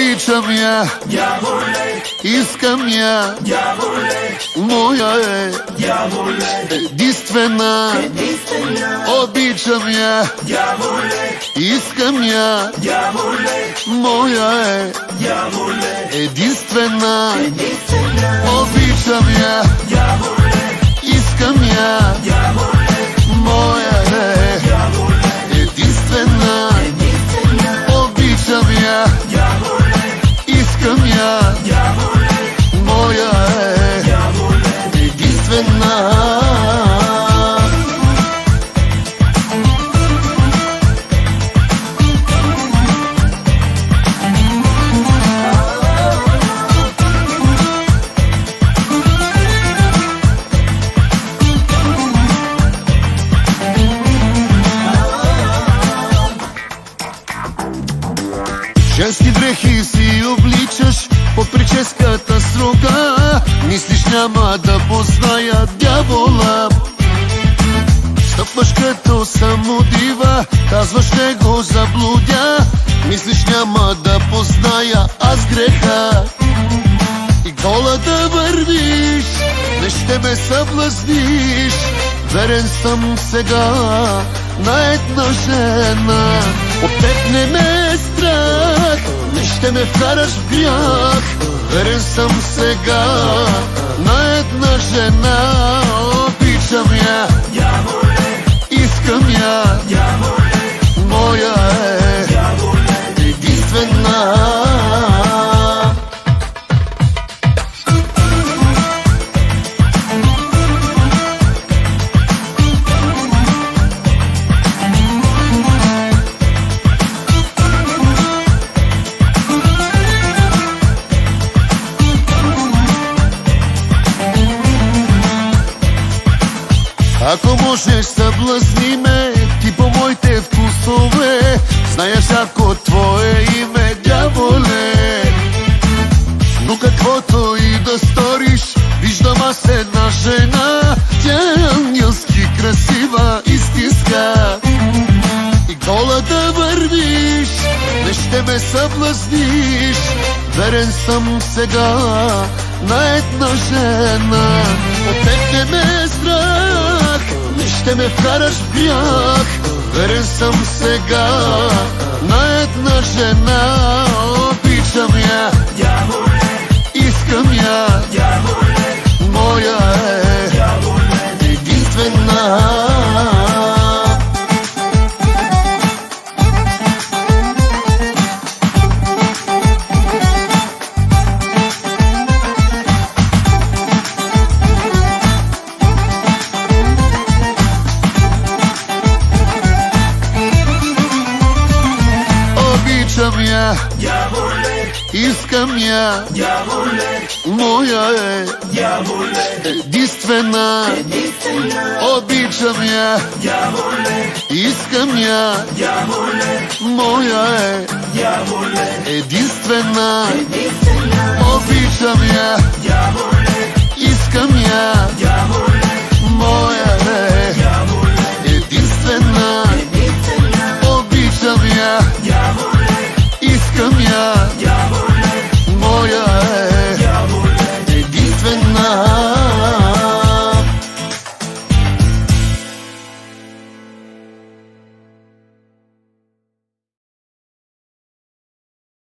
Обичам я, Дяволе, искам я, дяволе, моя е, дяволе, единствена. единствена. Обичам я, Дяволе, искам я, дяволе, моя е, дяволе, единствена. единствена. Обичам я, Дяволе, искам я, дяволе, моя е, дяволе, единствена. единствена. Обичам я, Дяволе, искам я, дяволе, моя е, дяволе. единствена. Женски дрехи си обличаш под прическата строга. Мислиш няма да позная дявола. Стъпваш като самодива, казваш не го заблудя. Мислиш няма да позная аз греха. И гола да вървиш, не ще ме съблазниш. Верен съм сега на една жена. От теб не ме е страх, не ще ме вкараш в грях. Верен съм сега на една жена. Обичам я, Дяволе, искам я, дяволе, моя е, дяволе. единствена. Ако можеш, съблазни ме ти по моите вкусове. Зная всяко твое име, дяволе. Но каквото и да сториш, виждам аз една жена. Тя е ангелски красива, истинска. И гола да вървиш, не ще ме съблазниш. Верен съм сега на една жена. От теб не ме е страх, не ще ме вкараш в грях. Верен съм сега на една жена. Обичам я, Дяволе, искам я, дяволе, моя е, дяволе. единствена. Обичам я, Дяволе, искам я, дяволе, моя е, дяволе, единствена. единствена. Обичам я, Дяволе, искам я, дяволе, моя е, дяволе, единствена. единствена. Обичам я, Дяволе, искам я, дяволе, моя е,